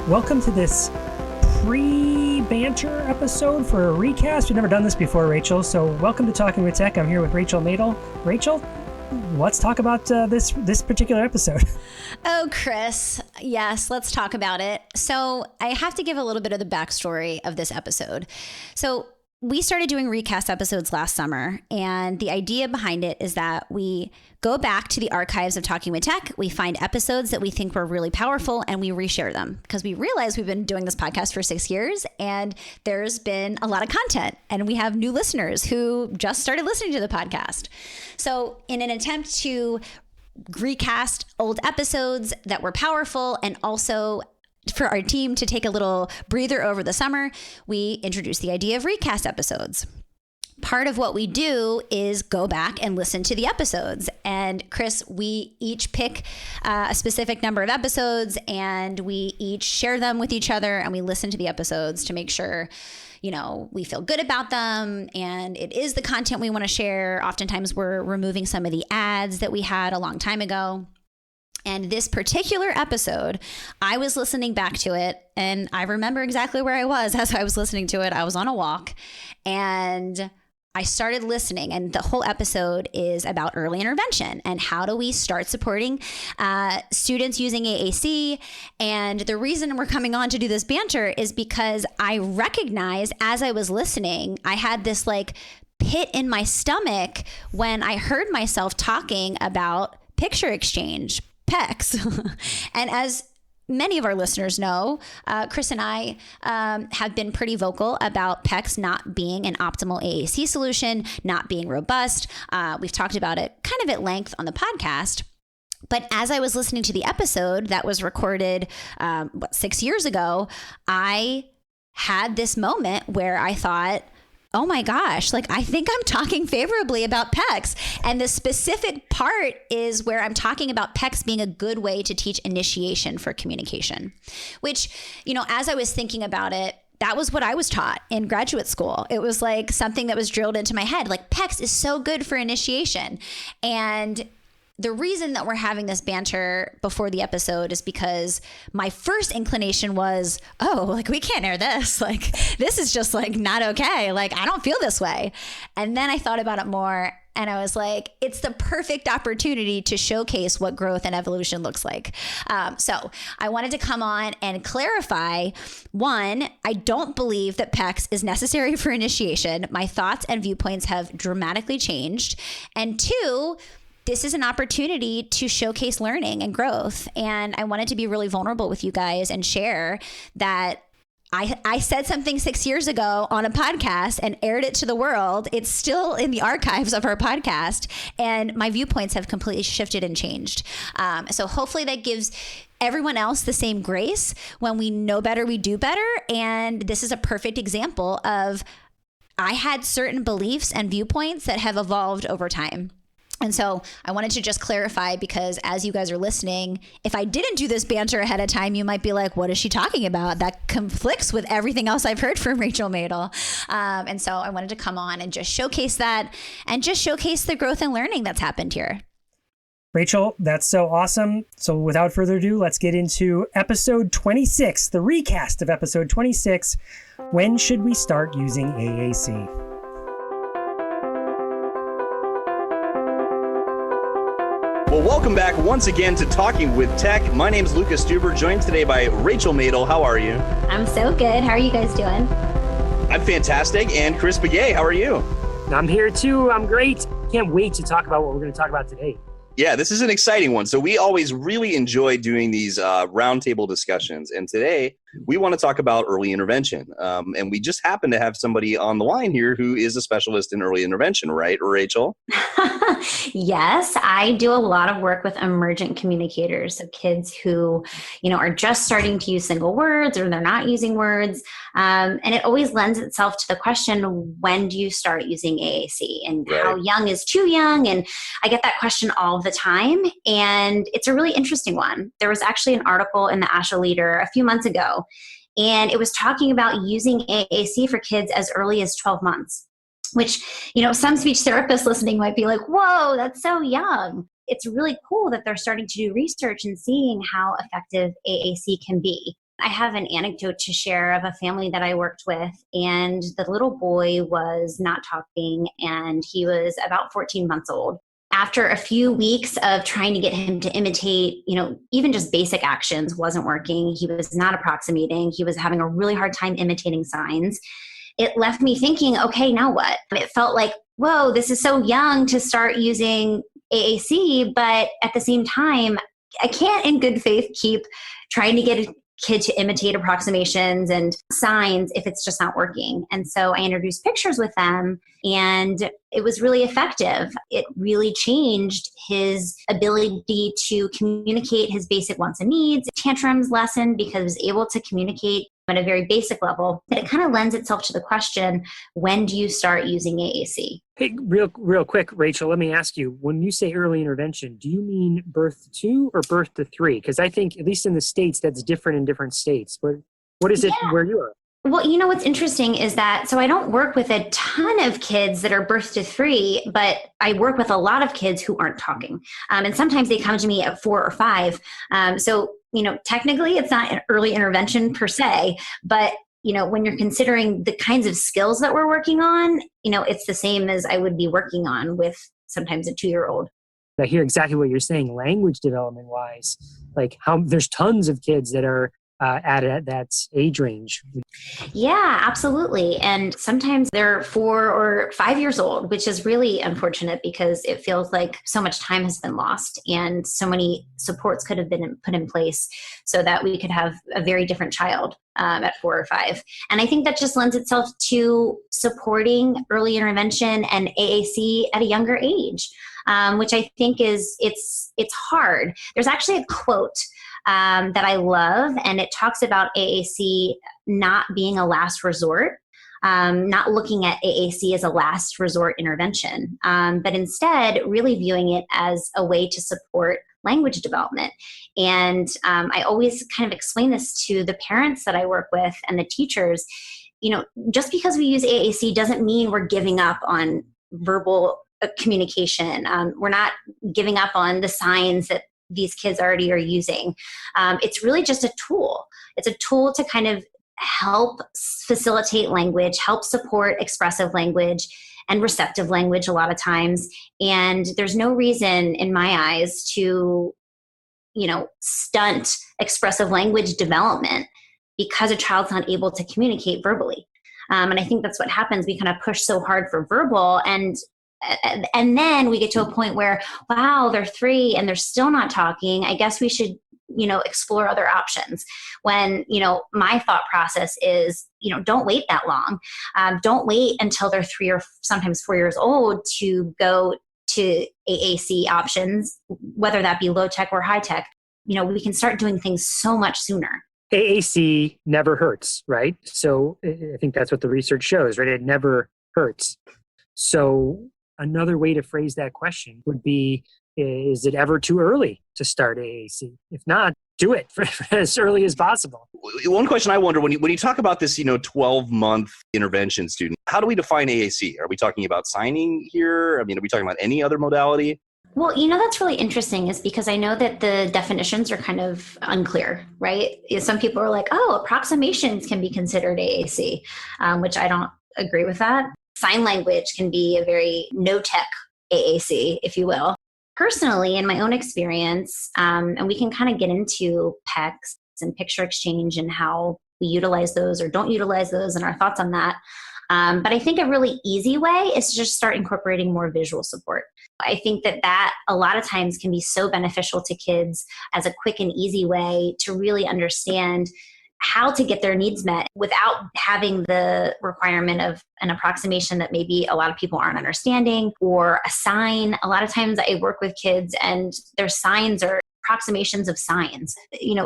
Welcome to this pre-banter episode for a recast. We've never done this before, Rachel, so welcome to Talking with Tech. I'm here with Rachel Madel. Rachel, let's talk about this particular episode. Oh, Chris. Yes, let's talk about it. So I have to give a little bit of the backstory of this episode. So we started doing recast episodes last summer, and the idea behind it is that we go back to the archives of Talking with Tech. We find episodes that we think were really powerful, and we reshare them because we realize we've been doing this podcast for 6 years, and there's been a lot of content, and we have new listeners who just started listening to the podcast. So in an attempt to recast old episodes that were powerful and also for our team to take a little breather over the summer, we introduced the idea of recast episodes. Part of what we do is go back and listen to the episodes. And Chris, we each pick a specific number of episodes and we each share them with each other and we listen to the episodes to make sure, you know, we feel good about them and it is the content we want to share. Oftentimes we're removing some of the ads that we had a long time ago. And this particular episode, I was listening back to it and I remember exactly where I was as I was listening to it. I was on a walk and I started listening, and the whole episode is about early intervention and how do we start supporting students using AAC. And the reason we're coming on to do this banter is because I recognized as I was listening, I had this like pit in my stomach when I heard myself talking about picture exchange, PECS. And as many of our listeners know, Chris and I have been pretty vocal about PECS not being an optimal AAC solution, not being robust. We've talked about it kind of at length on the podcast. But as I was listening to the episode that was recorded 6 years ago, I had this moment where I thought, oh my gosh, like I think I'm talking favorably about PECS. And the specific part is where I'm talking about PECS being a good way to teach initiation for communication, which, you know, as I was thinking about it, that was what I was taught in graduate school. It was like something that was drilled into my head, like PECS is so good for initiation. And the reason that we're having this banter before the episode is because my first inclination was, oh, like we can't air this. Like, this is just like not okay. Like, I don't feel this way. And then I thought about it more and I was like, it's the perfect opportunity to showcase what growth and evolution looks like. So I wanted to come on and clarify, one, I don't believe that PECS is necessary for initiation. My thoughts and viewpoints have dramatically changed. And two, this is an opportunity to showcase learning and growth. And I wanted to be really vulnerable with you guys and share that I said something 6 years ago on a podcast and aired it to the world. It's still in the archives of our podcast. And my viewpoints have completely shifted and changed. So hopefully that gives everyone else the same grace. When we know better, we do better. And this is a perfect example of I had certain beliefs and viewpoints that have evolved over time. And so I wanted to just clarify because as you guys are listening, if I didn't do this banter ahead of time, you might be like, what is she talking about? That conflicts with everything else I've heard from Rachel Madel. And so I wanted to come on and just showcase that and just showcase the growth and learning that's happened here. Rachel, that's so awesome. So without further ado, let's get into episode 26, the recast of episode 26. When should we start using AAC? Well, welcome back once again to Talking with Tech. My name is Lucas Stuber, joined today by Rachel Madel. How are you? I'm so good. How are you guys doing? I'm fantastic. And Chris Begay, how are you? I'm here too. I'm great. Can't wait to talk about what we're going to talk about today. Yeah, this is an exciting one. So we always really enjoy doing these roundtable discussions. And today we want to talk about early intervention. And we just happen to have somebody on the line here who is a specialist in early intervention, right, Rachel? Yes, I do a lot of work with emergent communicators, so kids who, you know, are just starting to use single words or they're not using words. And it always lends itself to the question, when do you start using AAC and Right. how young is too young? And I get that question all the time. And it's a really interesting one. There was actually an article in the ASHA Leader a few months ago, and it was talking about using AAC for kids as early as 12 months. Which, you know, some speech therapists listening might be like, whoa, that's so young. It's really cool that they're starting to do research and seeing how effective AAC can be. I have an anecdote to share of a family that I worked with, and the little boy was not talking, and he was about 14 months old. After a few weeks of trying to get him to imitate, even just basic actions wasn't working. He was not approximating. He was having a really hard time imitating signs. It left me thinking, okay, now what? It felt like, whoa, this is so young to start using AAC, but at the same time, I can't in good faith keep trying to get a kid to imitate approximations and signs if it's just not working. And so I introduced pictures with them, and it was really effective. It really changed his ability to communicate his basic wants and needs. Tantrums lessened because he was able to communicate at a very basic level. But it kind of lends itself to the question, when do you start using AAC? Hey, real quick, Rachel, let me ask you, when you say early intervention, do you mean birth to 2 or birth to 3? Because I think, at least in the States, that's different in different states. But what is it where you are? Well, what's interesting is that, so I don't work with a ton of kids that are birth to 3, but I work with a lot of kids who aren't talking. And sometimes they come to me at 4 or 5. So technically it's not an early intervention per se, but when you're considering the kinds of skills that we're working on, it's the same as I would be working on with sometimes a 2-year-old. I hear exactly what you're saying, language development wise, like how there's tons of kids that are at that age range. Yeah, absolutely. And sometimes they're 4 or 5 years old, which is really unfortunate because it feels like so much time has been lost and so many supports could have been put in place so that we could have a very different child at 4 or 5. And I think that just lends itself to supporting early intervention and AAC at a younger age, which I think it's hard. There's actually a quote that I love, and it talks about AAC not being a last resort, not looking at AAC as a last resort intervention, but instead really viewing it as a way to support language development. And I always kind of explain this to the parents that I work with and the teachers. Just because we use AAC doesn't mean we're giving up on verbal communication. We're not giving up on the signs that these kids already are using. It's really just a tool. It's a tool to kind of help facilitate language, help support expressive language and receptive language a lot of times. And there's no reason in my eyes to, stunt expressive language development because a child's not able to communicate verbally. And I think that's what happens. We kind of push so hard for verbal, and then we get to a point where, wow, they're 3 and they're still not talking. I guess we should, explore other options. When, my thought process is, don't wait that long. Don't wait until they're 3 or sometimes 4 years old to go to AAC options, whether that be low tech or high tech. We can start doing things so much sooner. AAC never hurts, right? So I think that's what the research shows, right? It never hurts. So another way to phrase that question would be, is it ever too early to start AAC? If not, do it for as early as possible. One question I wonder, when you talk about this, 12-month intervention student, how do we define AAC? Are we talking about signing here? Are we talking about any other modality? Well, that's really interesting is because I know that the definitions are kind of unclear, right? Some people are like, oh, approximations can be considered AAC, which I don't agree with that. Sign language can be a very no-tech AAC, if you will. Personally, in my own experience, and we can kind of get into PECS and picture exchange and how we utilize those or don't utilize those and our thoughts on that. But I think a really easy way is to just start incorporating more visual support. I think that a lot of times can be so beneficial to kids as a quick and easy way to really understand how to get their needs met without having the requirement of an approximation that maybe a lot of people aren't understanding, or a sign. A lot of times I work with kids and their signs are approximations of signs.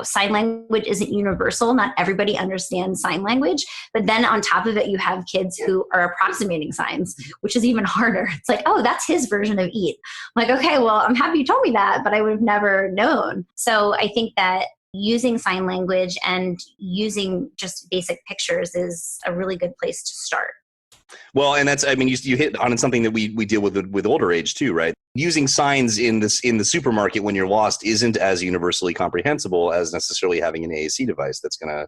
Sign language isn't universal. Not everybody understands sign language. But then on top of it, you have kids who are approximating signs, which is even harder. It's like, oh, that's his version of eat. I'm like, okay, well, I'm happy you told me that, but I would have never known. So I think that using sign language and using just basic pictures is a really good place to start. Well, and that's, I mean, you hit on something that we deal with older age too, right? Using signs in the supermarket when you're lost isn't as universally comprehensible as necessarily having an AAC device that's going to,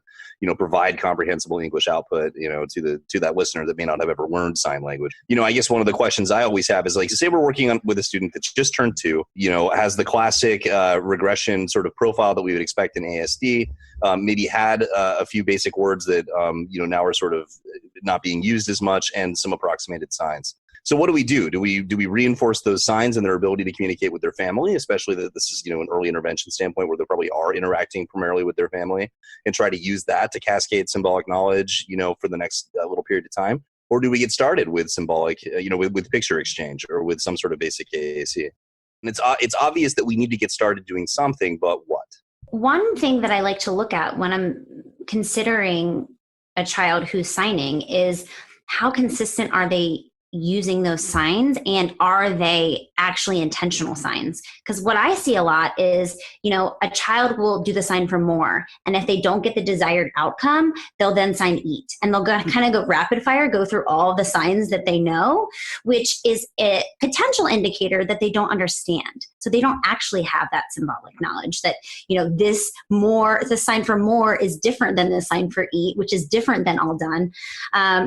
provide comprehensible English output, to that listener that may not have ever learned sign language. I guess one of the questions I always have is like, say we're working with a student that's just turned 2, has the classic regression sort of profile that we would expect in ASD, maybe had a few basic words that, now are sort of not being used as much, and some approximated signs. So what do we do? Do we reinforce those signs and their ability to communicate with their family, especially that this is, an early intervention standpoint where they probably are interacting primarily with their family, and try to use that to cascade symbolic knowledge, for the next little period of time? Or do we get started with symbolic, with picture exchange or with some sort of basic AAC? And it's obvious that we need to get started doing something, but what? One thing that I like to look at when I'm considering a child who's signing is how consistent are they using those signs, and are they actually intentional signs? Because what I see a lot is, a child will do the sign for more, and if they don't get the desired outcome, they'll then sign eat, and they'll kind of go rapid fire, go through all the signs that they know, which is a potential indicator that they don't understand. So they don't actually have that symbolic knowledge that, the sign for more is different than the sign for eat, which is different than all done.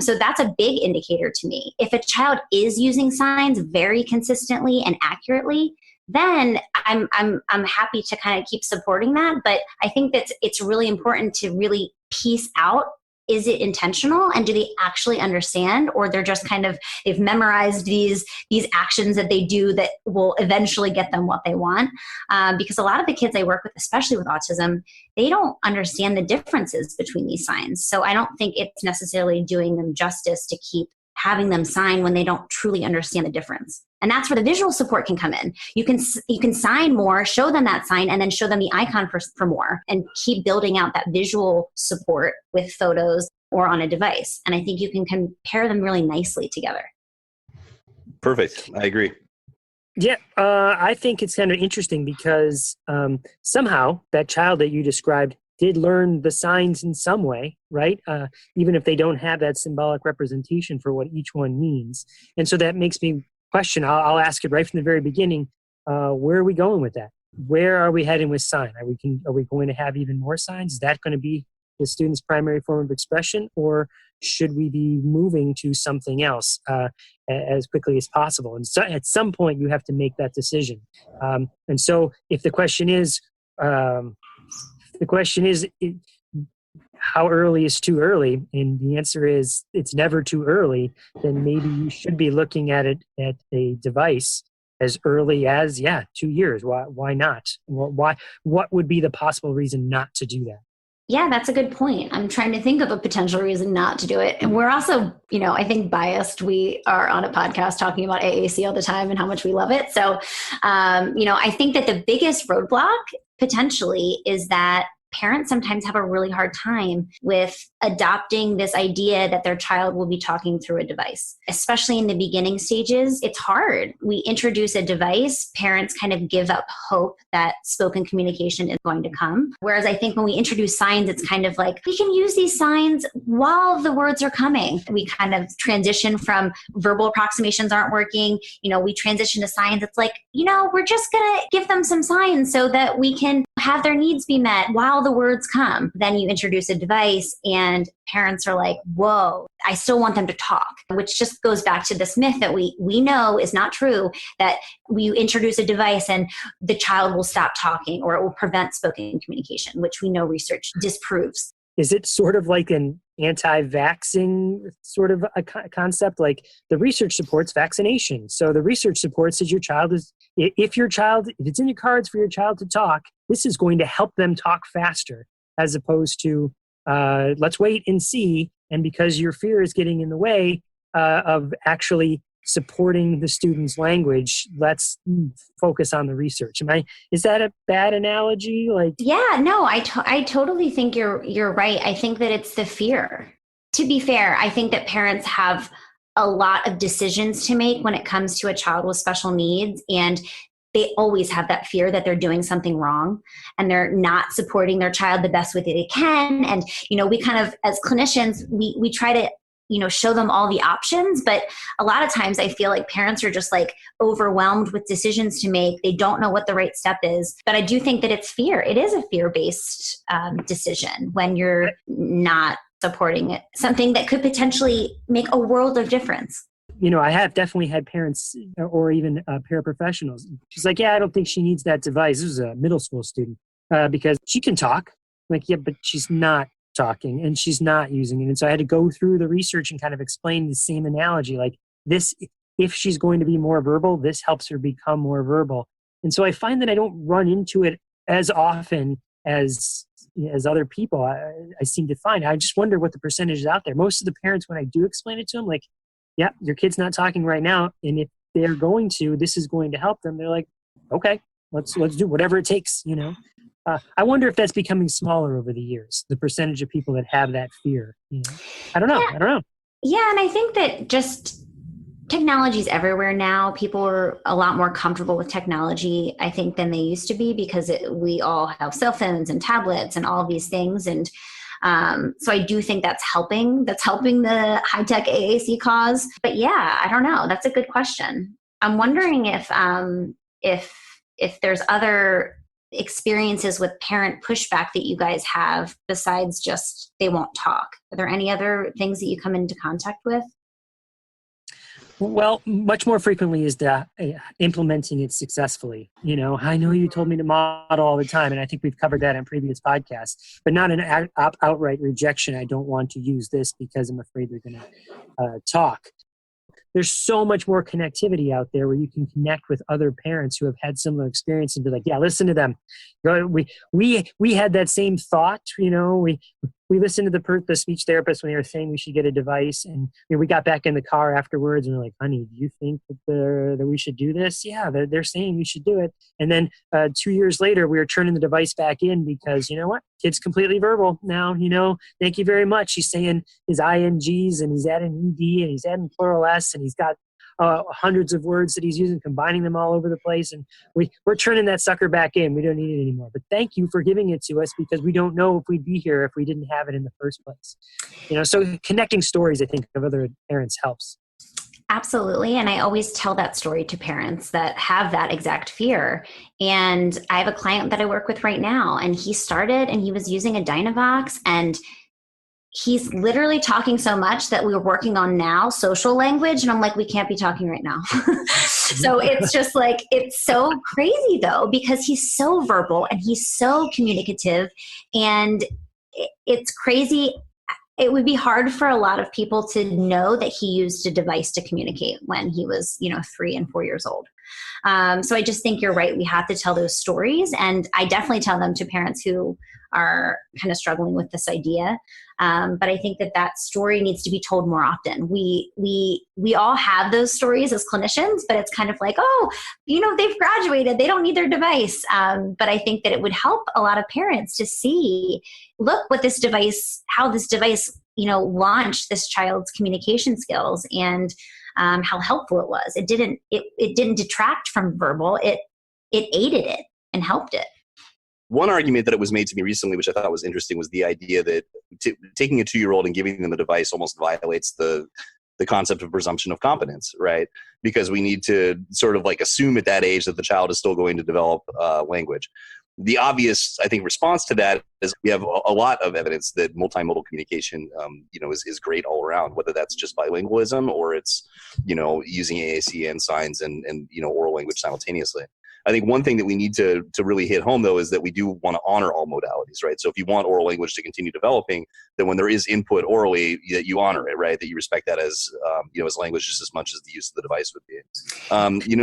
So that's a big indicator to me. If a child is using signs very consistently and accurately, then I'm happy to kind of keep supporting that. But I think that it's really important to really piece out, is it intentional, and do they actually understand, or they're just they've memorized these actions that they do that will eventually get them what they want. Because a lot of the kids I work with, especially with autism, they don't understand the differences between these signs. So I don't think it's necessarily doing them justice to keep having them sign when they don't truly understand the difference. And that's where the visual support can come in. You can sign more, show them that sign, and then show them the icon for more, and keep building out that visual support with photos or on a device. And I think you can compare them really nicely together. Perfect. I agree. Yeah, I think it's kind of interesting because somehow that child that you described did learn the signs in some way, right? Even if they don't have that symbolic representation for what each one means. And so that makes me question, I'll ask it right from the very beginning, where are we going with that? Where are we heading with sign? Are we going to have even more signs? Is that going to be the student's primary form of expression, or should we be moving to something else as quickly as possible? And so at some point you have to make that decision. And so if the question is, how early is too early? And the answer is it's never too early. Then maybe you should be looking at it at a device as early as 2 years. Why not? What would be the possible reason not to do that? Yeah, that's a good point. I'm trying to think of a potential reason not to do it. And we're also, I think biased. We are on a podcast talking about AAC all the time and how much we love it. So, I think that the biggest roadblock potentially is that parents sometimes have a really hard time with adopting this idea that their child will be talking through a device. Especially in the beginning stages, it's hard. We introduce a device, parents kind of give up hope that spoken communication is going to come. Whereas I think when we introduce signs, it's kind of like, we can use these signs while the words are coming. We kind of transition from verbal approximations aren't working. We transition to signs. It's like, we're just going to give them some signs so that we can have their needs be met while the words come. Then you introduce a device and parents are like, whoa, I still want them to talk, which just goes back to this myth that we know is not true, that we introduce a device and the child will stop talking or it will prevent spoken communication, which we know research disproves. Is it sort of like an anti-vaxxing sort of a concept? Like the research supports vaccination. So the research supports that if it's in your cards for your child to talk, this is going to help them talk faster, as opposed to let's wait and see. And because your fear is getting in the way of actually supporting the student's language, let's focus on the research. Is that a bad analogy? Yeah, no, I totally think you're right. I think that it's the fear. To be fair, I think that parents have a lot of decisions to make when it comes to a child with special needs, and they always have that fear that they're doing something wrong and they're not supporting their child the best way they can. And, we kind of, as clinicians, we try to show them all the options. But a lot of times I feel like parents are just like overwhelmed with decisions to make. They don't know what the right step is. But I do think that it's fear. It is a fear-based decision when you're not supporting it, something that could potentially make a world of difference. I have definitely had parents or even paraprofessionals. She's like, yeah, I don't think she needs that device. This was a middle school student because she can talk. I'm like, yeah, but she's not talking and she's not using it. And so I had to go through the research and kind of explain the same analogy. Like this, if she's going to be more verbal, this helps her become more verbal. And so I find that I don't run into it as often as other people I seem to find. I just wonder what the percentage is out there. Most of the parents, when I do explain it to them, like, yeah, your kid's not talking right now. And if they're going to, this is going to help them. They're like, okay, let's do whatever it takes, I wonder if that's becoming smaller over the years, the percentage of people that have that fear. I don't know. Yeah. I don't know. Yeah. And I think that just technology is everywhere now. People are a lot more comfortable with technology, I think, than they used to be because we all have cell phones and tablets and all of these things. And so I do think that's helping the high-tech AAC cause. But yeah, I don't know. That's a good question. I'm wondering if there's other experiences with parent pushback that you guys have besides just they won't talk. Are there any other things that you come into contact with? Well, much more frequently is the implementing it successfully. I know you told me to model all the time, and I think we've covered that in previous podcasts, but not an outright rejection. I don't want to use this because I'm afraid they're going to talk. There's so much more connectivity out there where you can connect with other parents who have had similar experience and be like, yeah, listen to them. We had that same thought, we listened to the speech therapist when they were saying we should get a device, and we got back in the car afterwards and we're like, honey, do you think that we should do this? Yeah, they're saying we should do it. And then 2 years later, we were turning the device back in because you know what? Kid's completely verbal now. Thank you very much. He's saying his INGs and he's adding ED and he's adding plural S and he's got hundreds of words that he's using, combining them all over the place. And we're turning that sucker back in. We don't need it anymore. But thank you for giving it to us because we don't know if we'd be here if we didn't have it in the first place. So connecting stories, I think, of other parents helps. Absolutely. And I always tell that story to parents that have that exact fear. And I have a client that I work with right now, and he started and he was using a Dynavox, and he's literally talking so much that we're working on now social language. And I'm like, we can't be talking right now. So it's just like, it's so crazy though, because he's so verbal and he's so communicative, and it's crazy. It would be hard for a lot of people to know that he used a device to communicate when he was, 3 and 4 years old. So I just think you're right. We have to tell those stories. And I definitely tell them to parents who are kind of struggling with this idea. But I think that story needs to be told more often. We all have those stories as clinicians, but it's kind of like, they've graduated, they don't need their device. But I think that it would help a lot of parents to see, look how this device, launched this child's communication skills and how helpful it was. It didn't detract from verbal. It aided it and helped it. One argument that it was made to me recently, which I thought was interesting, was the idea that taking a 2-year-old and giving them a device almost violates the concept of presumption of competence, right? Because we need to sort of like assume at that age that the child is still going to develop language. The obvious, I think, response to that is we have a lot of evidence that multimodal communication, is great all around, whether that's just bilingualism or it's, using AAC and signs and oral language simultaneously. I think one thing that we need to really hit home, though, is that we do want to honor all modalities, right? So if you want oral language to continue developing, then when there is input orally, that you honor it, right? That you respect that as, as language just as much as the use of the device would be.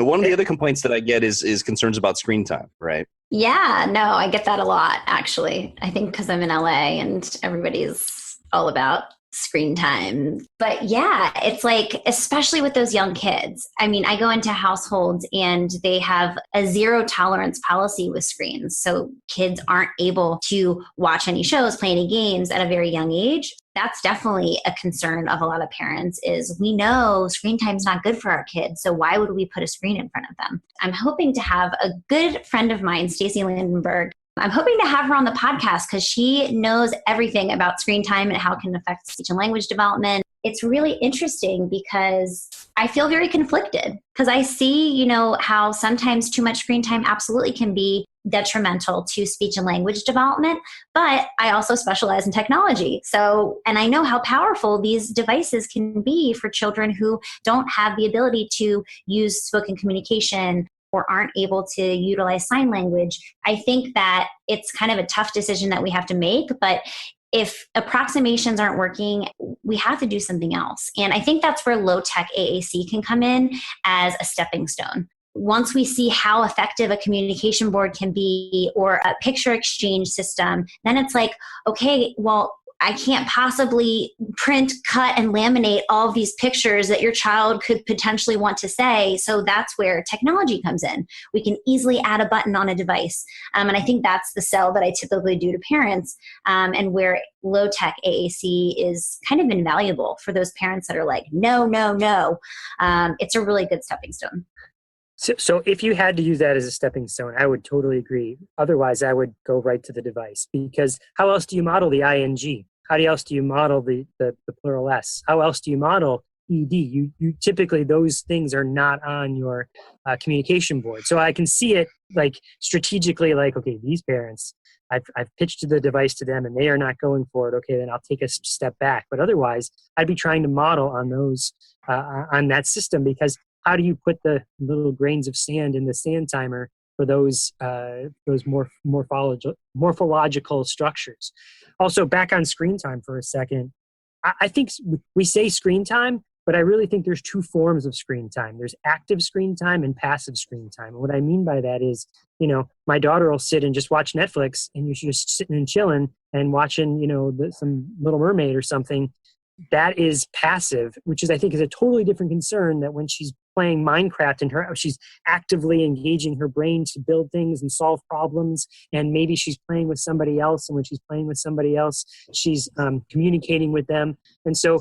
One of the other complaints that I get is concerns about screen time, right? Yeah, no, I get that a lot, actually. I think because I'm in LA and everybody's all about screen time. But yeah, it's like, especially with those young kids. I mean, I go into households and they have a 0 tolerance policy with screens. So kids aren't able to watch any shows, play any games at a very young age. That's definitely a concern of a lot of parents is we know screen time is not good for our kids. So why would we put a screen in front of them? I'm hoping to have a good friend of mine, Stacy Lindenberg. I'm hoping to have her on the podcast because she knows everything about screen time and how it can affect speech and language development. it's really interesting because I feel very conflicted because I see, how sometimes too much screen time absolutely can be detrimental to speech and language development, but I also specialize in technology. And I know how powerful these devices can be for children who don't have the ability to use spoken communication or aren't able to utilize sign language. I think that it's kind of a tough decision that we have to make, but if approximations aren't working, we have to do something else. And I think that's where low-tech AAC can come in as a stepping stone. Once we see how effective a communication board can be or a picture exchange system, then it's like, okay, well, I can't possibly print, cut, and laminate all of these pictures that your child could potentially want to say. So that's where technology comes in. We can easily add a button on a device. And I think that's the sell that I typically do to parents, and where low-tech AAC is kind of invaluable for those parents that are like, no, no, no. It's a really good stepping stone. So if you had to use that as a stepping stone, I would totally agree. Otherwise, I would go right to the device, because how else do you model the ing? How else do you model the plural s? How else do you model ed? You typically, those things are not on your communication board. So I can see it like strategically, like, okay, these parents, I've pitched the device to them and they are not going for it. Okay, then I'll take a step back. But otherwise, I'd be trying to model on those, on that system, because how do you put the little grains of sand in the sand timer for those morphological structures? Also, back on screen time for a second, I think we say screen time, but I really think there's two forms of screen time. There's active screen time and passive screen time. And what I mean by that is, my daughter will sit and just watch Netflix, and you're just sitting and chilling and watching, some Little Mermaid or something. That is passive, which is, I think, is a totally different concern, that when she's playing Minecraft and she's actively engaging her brain to build things and solve problems, and maybe she's playing with somebody else, and when she's playing with somebody else, she's communicating with them. And so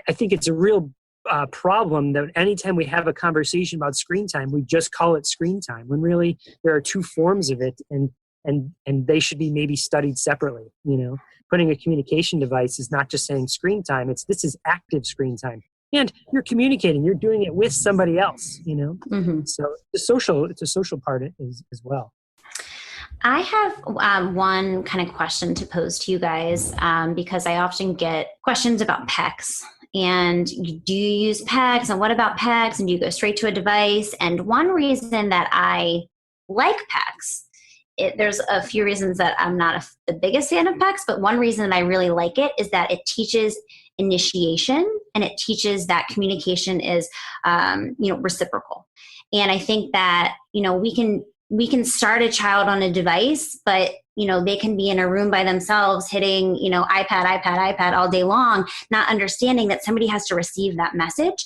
I think it's a real problem that anytime we have a conversation about screen time, we just call it screen time, when really there are two forms of it, and they should be maybe studied separately. Putting a communication device is not just saying screen time, this is active screen time. And you're communicating, you're doing it with somebody else, Mm-hmm. So it's a social part as well. I have one kind of question to pose to you guys, because I often get questions about PECS. And do you use PECS? And what about PECS? And do you go straight to a device? And one reason that I like PECS, there's a few reasons that I'm not the biggest fan of PECS, but one reason that I really like it is that it teaches initiation, and it teaches that communication is, reciprocal. And I think that, we can start a child on a device, but they can be in a room by themselves hitting, iPad all day long, not understanding that somebody has to receive that message.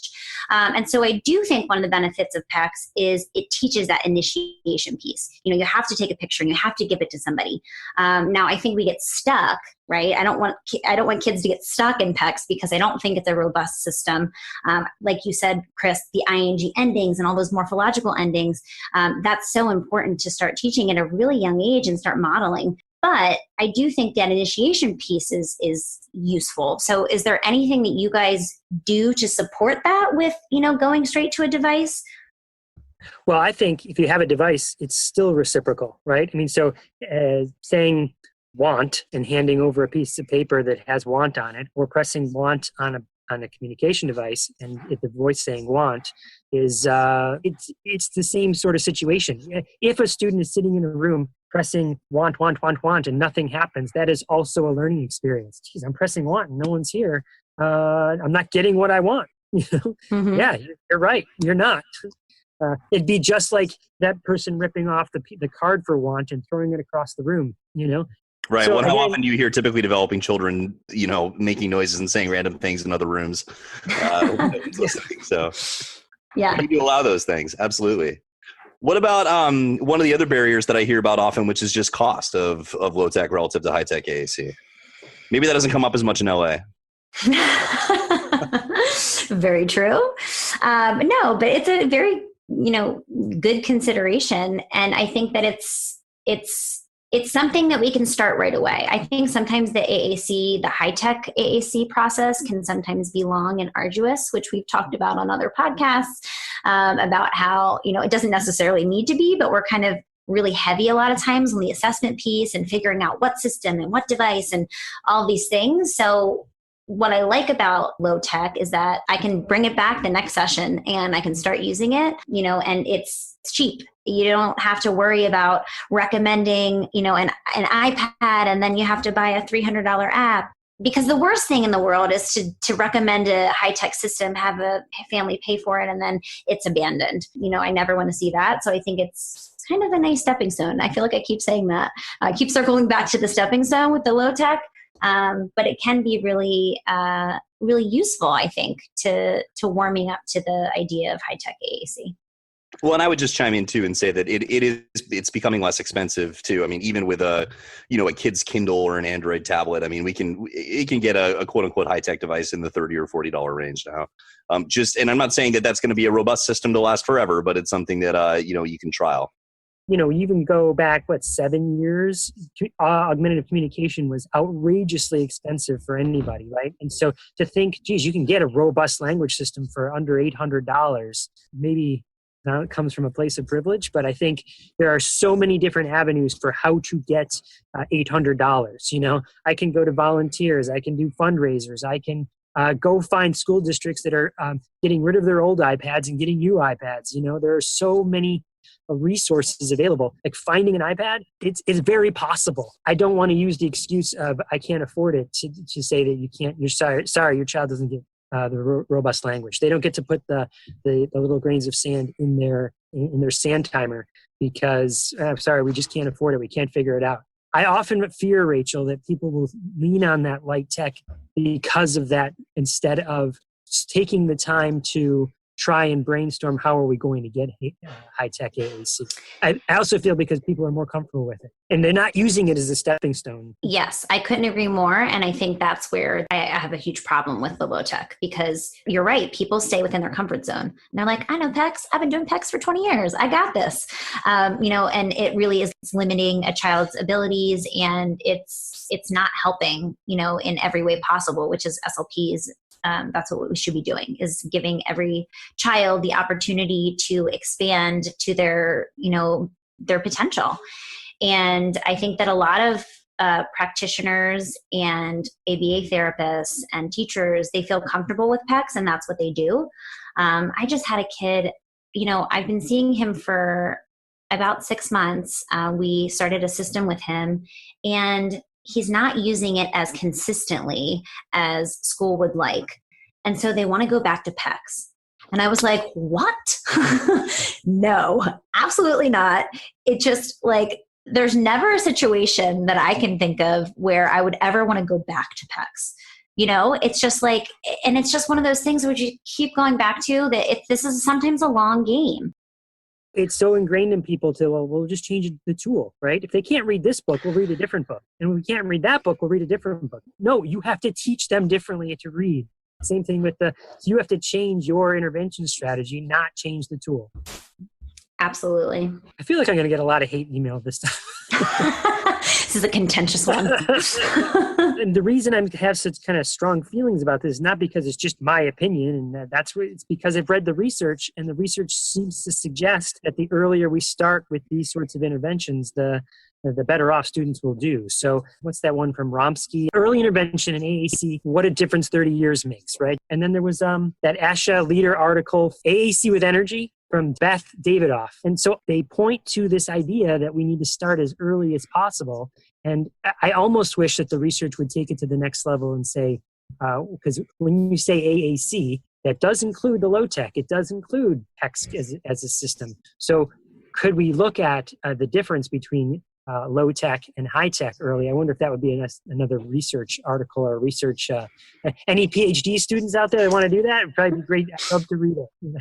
And so I do think one of the benefits of PECS is it teaches that initiation piece. You have to take a picture and you have to give it to somebody. Now I think we get stuck, right? I don't want kids to get stuck in PECS, because I don't think it's a robust system. Like you said, Chris, the ing endings and all those morphological endings, that's so important to start teaching at a really young age and start modeling. But I do think that initiation piece is useful. So is there anything that you guys do to support that with, going straight to a device? Well, I think if you have a device, it's still reciprocal, right? I mean, so saying want and handing over a piece of paper that has want on it, or pressing want on a communication device, and if the voice saying want is, it's the same sort of situation. If a student is sitting in a room pressing want, and nothing happens, that is also a learning experience. Geez, I'm pressing want and no one's here. I'm not getting what I want. Mm-hmm. Yeah, you're right. You're not. It'd be just like that person ripping off the card for want and throwing it across the room, Right. So Well, how again, often do you hear typically developing children, making noises and saying random things in other rooms? So Yeah. you do allow those things. Absolutely. What about one of the other barriers that I hear about often, which is just cost of low tech relative to high tech AAC? Maybe that doesn't come up as much in LA. Very true. No, but it's a very, good consideration. And I think that it's It's something that we can start right away. I think sometimes the AAC, the high-tech AAC process can sometimes be long and arduous, which we've talked about on other podcasts, about how, it doesn't necessarily need to be, but we're kind of really heavy a lot of times on the assessment piece and figuring out what system and what device and all these things. So what I like about low tech is that I can bring it back the next session and I can start using it, and it's cheap. You don't have to worry about recommending, an iPad, and then you have to buy a $300 app. Because the worst thing in the world is to recommend a high-tech system, have a family pay for it, and then it's abandoned. I never want to see that. So I think it's kind of a nice stepping stone. I feel like I keep saying that. I keep circling back to the stepping stone with the low tech. But it can be really, really useful, I think, to warming up to the idea of high-tech AAC. Well, and I would just chime in too and say that it's becoming less expensive too. I mean, even with a kid's Kindle or an Android tablet, I mean, it can get a quote unquote high tech device in the $30 or $40 range now. And I'm not saying that that's going to be a robust system to last forever, but it's something that you can trial. You even go back, 7 years, augmentative communication was outrageously expensive for anybody, right? And so to think, geez, you can get a robust language system for under $800, maybe now it comes from a place of privilege, but I think there are so many different avenues for how to get $800. I can go to volunteers, I can do fundraisers, I can go find school districts that are getting rid of their old iPads and getting new iPads. There are so many resources available. Like finding an iPad, it's very possible. I don't want to use the excuse of I can't afford it to say that you can't. You're sorry, your child doesn't get the robust language. They don't get to put the little grains of sand in their sand timer because I'm sorry, we just can't afford it. We can't figure it out. I often fear, Rachel, that people will lean on that light tech because of that instead of taking the time to try and brainstorm how are we going to get high-tech AAC. I also feel because people are more comfortable with it and they're not using it as a stepping stone. Yes, I couldn't agree more. And I think that's where I have a huge problem with the low tech because you're right. People stay within their comfort zone. And they're like, I know PECS. I've been doing PECS for 20 years. I got this. And it really is limiting a child's abilities and it's not helping, in every way possible, which is SLPs. That's what we should be doing is giving every child the opportunity to expand to their potential. And I think that a lot of practitioners and ABA therapists and teachers, they feel comfortable with PECS and that's what they do. I just had a kid, I've been seeing him for about 6 months. We started a system with him and he's not using it as consistently as school would like. And so they want to go back to PECS. And I was like, what? No, absolutely not. It just there's never a situation that I can think of where I would ever want to go back to PECS. It's just and it's just one of those things where you keep going back to that this is sometimes a long game. It's so ingrained in people we'll just change the tool, right? If they can't read this book, we'll read a different book. And if we can't read that book, we'll read a different book. No, you have to teach them differently to read. Same thing with you have to change your intervention strategy, not change the tool. Absolutely. I feel like I'm going to get a lot of hate email this time. This is a contentious one. And the reason I have such kind of strong feelings about this is not because it's just my opinion, and it's because I've read the research, and the research seems to suggest that the earlier we start with these sorts of interventions, the better off students will do. So what's that one from Romsky? Early intervention in AAC, what a difference 30 years makes, right? And then there was that ASHA leader article, AAC with Energy, from Beth Davidoff. And so they point to this idea that we need to start as early as possible. And I almost wish that the research would take it to the next level and say, because when you say AAC, that does include the low tech. It does include PECS as a system. So could we look at the difference between low tech and high tech early? I wonder if that would be another research article or research. Any PhD students out there that want to do that? It'd probably be great. I'd love to read it.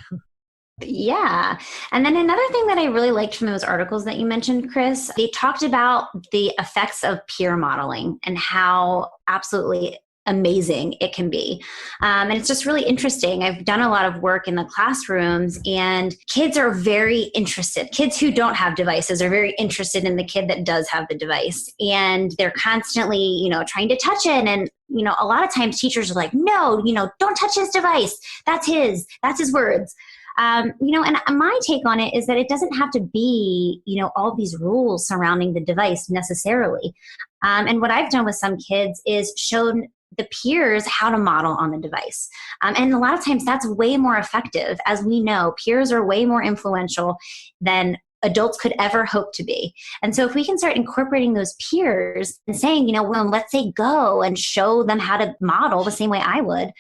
Yeah. And then another thing that I really liked from those articles that you mentioned, Chris, they talked about the effects of peer modeling and how absolutely amazing it can be. And it's just really interesting. I've done a lot of work in the classrooms, and kids are very interested. Kids who don't have devices are very interested in the kid that does have the device. And they're constantly, trying to touch it. And, a lot of times teachers are like, no, don't touch his device. That's his words. And my take on it is that it doesn't have to be, all these rules surrounding the device necessarily. And what I've done with some kids is shown the peers how to model on the device. And a lot of times that's way more effective. As we know, peers are way more influential than adults could ever hope to be. And so if we can start incorporating those peers and saying, well, let's say go and show them how to model the same way I would.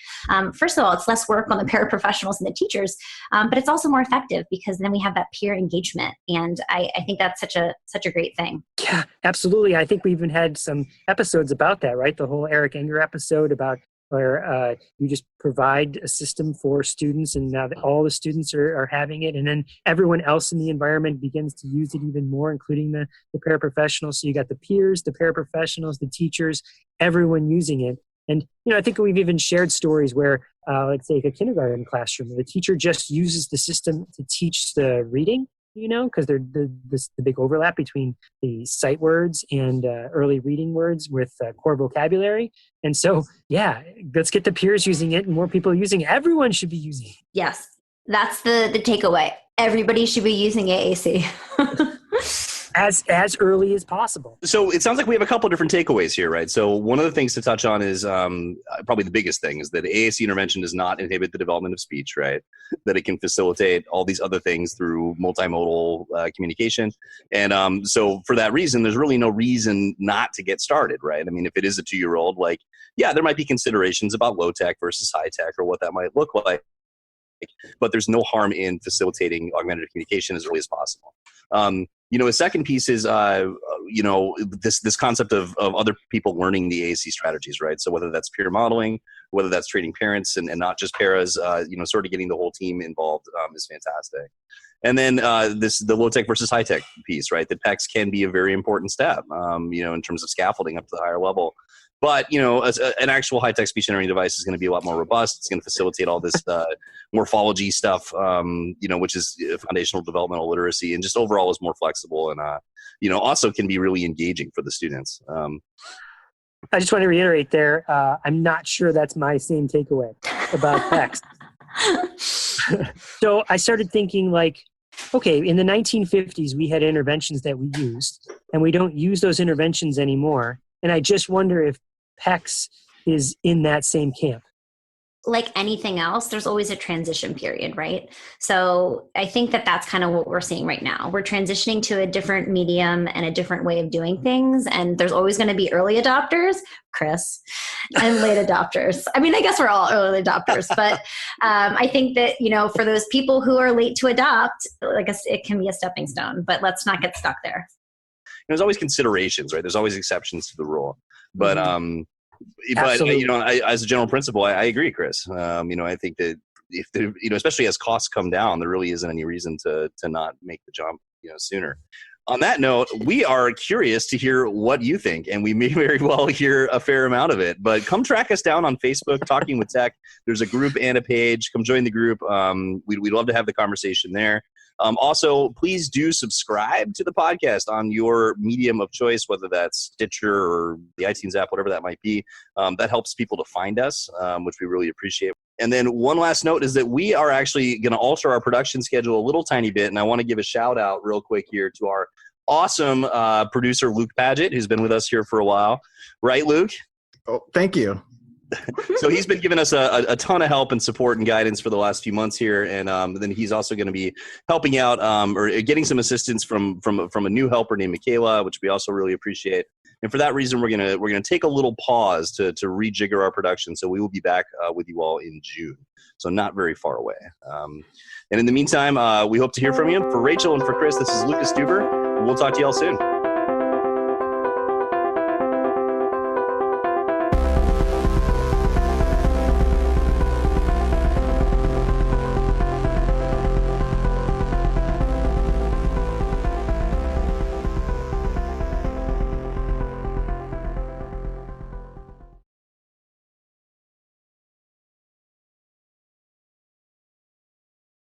First of all, it's less work on the paraprofessionals and the teachers, but it's also more effective because then we have that peer engagement. And I think that's such a great thing. Yeah, absolutely. I think we even had some episodes about that, right? The whole Eric Enger episode about where you just provide a system for students, and now that all the students are having it, and then everyone else in the environment begins to use it even more, including the paraprofessionals. So you got the peers, the paraprofessionals, the teachers, everyone using it. And I think we've even shared stories where, let's say, a kindergarten classroom, the teacher just uses the system to teach the reading, because there's the big overlap between the sight words and early reading words with core vocabulary. And so, yeah, let's get the peers using it and more people using it. Everyone should be using it. Yes, that's the takeaway. Everybody should be using AAC. As early as possible. So it sounds like we have a couple of different takeaways here, right? So one of the things to touch on is probably the biggest thing is that AAC intervention does not inhibit the development of speech, right? That it can facilitate all these other things through multimodal communication. And so for that reason, there's really no reason not to get started, right? I mean, if it is a 2-year-old, there might be considerations about low tech versus high tech or what that might look like. But there's no harm in facilitating augmentative communication as early as possible. A second piece is, this concept of other people learning the AAC strategies, right? So whether that's peer modeling, whether that's training parents and not just paras, sort of getting the whole team involved is fantastic. And then the low tech versus high tech piece, right? The PECS can be a very important step, in terms of scaffolding up to the higher level. But, an actual high-tech speech entering device is going to be a lot more robust. It's going to facilitate all this morphology stuff, which is foundational developmental literacy, and just overall is more flexible and, also can be really engaging for the students. I just want to reiterate there, I'm not sure that's my same takeaway about PECS. So I started thinking okay, in the 1950s, we had interventions that we used, and we don't use those interventions anymore. And I just wonder if PECS is in that same camp. Like anything else, there's always a transition period, right? So I think that that's kind of what we're seeing right now. We're transitioning to a different medium and a different way of doing things. And there's always going to be early adopters, Chris, and late adopters. I mean, I guess we're all early adopters, but I think that, for those people who are late to adopt, it can be a stepping stone, but let's not get stuck there. There's always considerations, right? There's always exceptions to the rule. But, Absolutely. as a general principle, I agree, Chris. I think that if especially as costs come down, there really isn't any reason to not make the jump, sooner. On that note, we are curious to hear what you think, and we may very well hear a fair amount of it. But come track us down on Facebook, Talking with Tech. There's a group and a page. Come join the group. We'd love to have the conversation there. Also, please do subscribe to the podcast on your medium of choice, whether that's Stitcher or the iTunes app, whatever that might be. That helps people to find us, which we really appreciate. And then one last note is that we are actually going to alter our production schedule a little tiny bit. And I want to give a shout out real quick here to our awesome producer, Luke Paget, who's been with us here for a while. Right, Luke? Oh, thank you. So he's been giving us a ton of help and support and guidance for the last few months here, and then he's also going to be helping out or getting some assistance from a new helper named Michaela, which we also really appreciate. And for that reason, we're gonna take a little pause to rejigger our production. So we will be back with you all in June, so not very far away. And in the meantime, we hope to hear from you. For Rachel and for Chris, this is Lucas Stuber. We'll talk to you all soon.